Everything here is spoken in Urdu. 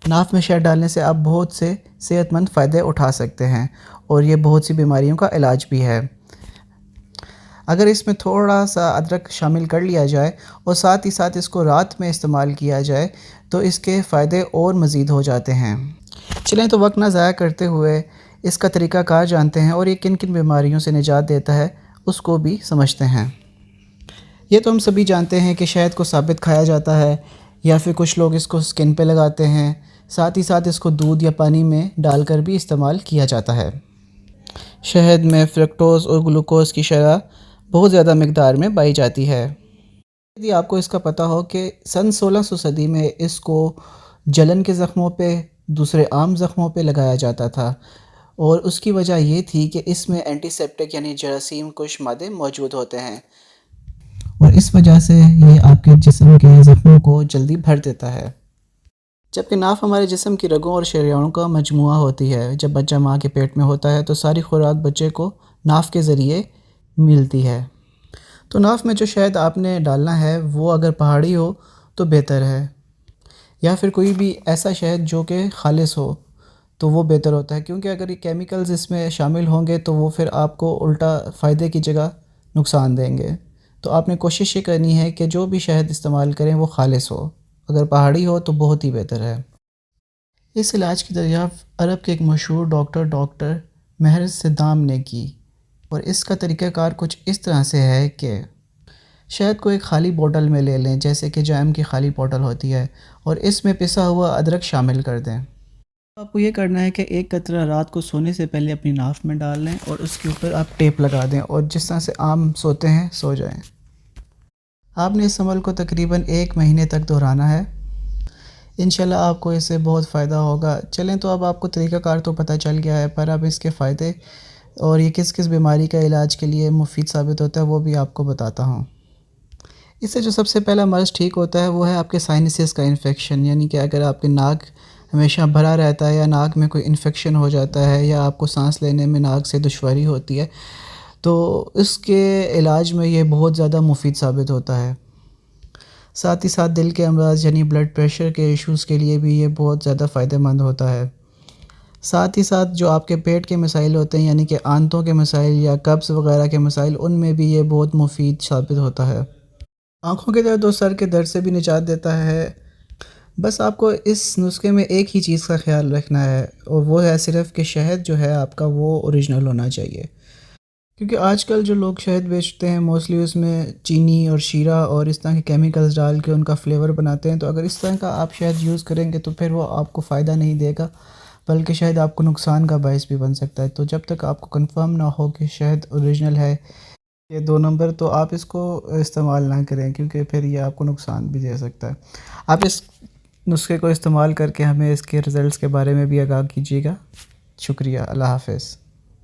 ناف میں شہد ڈالنے سے آپ بہت سے صحت مند فائدے اٹھا سکتے ہیں اور یہ بہت سی بیماریوں کا علاج بھی ہے۔ اگر اس میں تھوڑا سا ادرک شامل کر لیا جائے اور ساتھ ہی ساتھ اس کو رات میں استعمال کیا جائے تو اس کے فائدے اور مزید ہو جاتے ہیں۔ چلیں تو وقت نہ ضائع کرتے ہوئے اس کا طریقہ کار جانتے ہیں اور یہ کن کن بیماریوں سے نجات دیتا ہے اس کو بھی سمجھتے ہیں۔ یہ تو ہم سبھی جانتے ہیں کہ شہد کو ثابت کھایا جاتا ہے یا پھر کچھ لوگ اس کو سکن پہ لگاتے ہیں، ساتھ ہی ساتھ اس کو دودھ یا پانی میں ڈال کر بھی استعمال کیا جاتا ہے۔ شہد میں فرکٹوز اور گلوکوز کی شرح بہت زیادہ مقدار میں پائی جاتی ہے۔ یدی آپ کو اس کا پتہ ہو کہ سن 1600 صدی میں اس کو جلن کے زخموں پہ، دوسرے عام زخموں پہ لگایا جاتا تھا اور اس کی وجہ یہ تھی کہ اس میں اینٹی سیپٹک یعنی جراثیم کش مادے موجود ہوتے ہیں اور اس وجہ سے یہ آپ کے جسم کے زخموں کو جلدی بھر دیتا ہے۔ جبکہ ناف ہمارے جسم کی رگوں اور شریانوں کا مجموعہ ہوتی ہے۔ جب بچہ ماں کے پیٹ میں ہوتا ہے تو ساری خوراک بچے کو ناف کے ذریعے ملتی ہے۔ تو ناف میں جو شہد آپ نے ڈالنا ہے وہ اگر پہاڑی ہو تو بہتر ہے، یا پھر کوئی بھی ایسا شہد جو کہ خالص ہو تو وہ بہتر ہوتا ہے، کیونکہ اگر یہ کیمیکلز اس میں شامل ہوں گے تو وہ پھر آپ کو الٹا فائدے کی جگہ نقصان دیں گے۔ تو آپ نے کوشش یہ کرنی ہے کہ جو بھی شہد استعمال کریں وہ خالص ہو، اگر پہاڑی ہو تو بہت ہی بہتر ہے۔ اس علاج کی دریافت عرب کے ایک مشہور ڈاکٹر محرز صدام نے کی اور اس کا طریقہ کار کچھ اس طرح سے ہے کہ شہد کو ایک خالی بوتل میں لے لیں، جیسے کہ جیم کی خالی بوتل ہوتی ہے، اور اس میں پسا ہوا ادرک شامل کر دیں۔ آپ کو یہ کرنا ہے کہ ایک قطرہ رات کو سونے سے پہلے اپنی ناف میں ڈال لیں اور اس کے اوپر آپ ٹیپ لگا دیں اور جس طرح سے عام سوتے ہیں سو جائیں۔ آپ نے اس عمل کو تقریباً 1 مہینے تک دہرانا ہے۔ انشاءاللہ آپ کو اس سے بہت فائدہ ہوگا۔ چلیں تو اب آپ کو طریقہ کار تو پتہ چل گیا ہے، پر اب اس کے فائدے اور یہ کس کس بیماری کا علاج کے لیے مفید ثابت ہوتا ہے وہ بھی آپ کو بتاتا ہوں۔ اس سے جو سب سے پہلا مرض ٹھیک ہوتا ہے وہ ہے آپ کے سائنسز کا انفیکشن، یعنی کہ اگر آپ کے ناک ہمیشہ بھرا رہتا ہے یا ناک میں کوئی انفیکشن ہو جاتا ہے یا آپ کو سانس لینے میں ناک سے دشواری ہوتی ہے تو اس کے علاج میں یہ بہت زیادہ مفید ثابت ہوتا ہے۔ ساتھ ہی ساتھ دل کے امراض یعنی بلڈ پریشر کے ایشوز کے لیے بھی یہ بہت زیادہ فائدہ مند ہوتا ہے۔ ساتھ ہی ساتھ جو آپ کے پیٹ کے مسائل ہوتے ہیں، یعنی کہ آنتوں کے مسائل یا قبض وغیرہ کے مسائل، ان میں بھی یہ بہت مفید ثابت ہوتا ہے۔ آنکھوں کے درد اور سر کے درد سے بھی نجات دیتا ہے۔ بس آپ کو اس نسخے میں ایک ہی چیز کا خیال رکھنا ہے اور وہ ہے صرف کہ شہد جو ہے آپ کا وہ اوریجنل ہونا چاہیے، کیونکہ آج کل جو لوگ شہد بیچتے ہیں موسٹلی اس میں چینی اور شیرہ اور اس طرح کے کیمیکلز ڈال کے ان کا فلیور بناتے ہیں، تو اگر اس طرح کا آپ شہد یوز کریں گے تو پھر وہ آپ کو فائدہ نہیں دے گا بلکہ شاید آپ کو نقصان کا باعث بھی بن سکتا ہے۔ تو جب تک آپ کو کنفرم نہ ہو کہ شہد اوریجنل ہے یہ 2 نمبر، تو آپ اس کو استعمال نہ کریں، کیونکہ پھر یہ آپ کو نقصان بھی دے سکتا ہے۔ آپ اس نسخے کو استعمال کر کے ہمیں اس کے رزلٹس کے بارے میں بھی آگاہ کیجیے گا۔ شکریہ، اللہ حافظ۔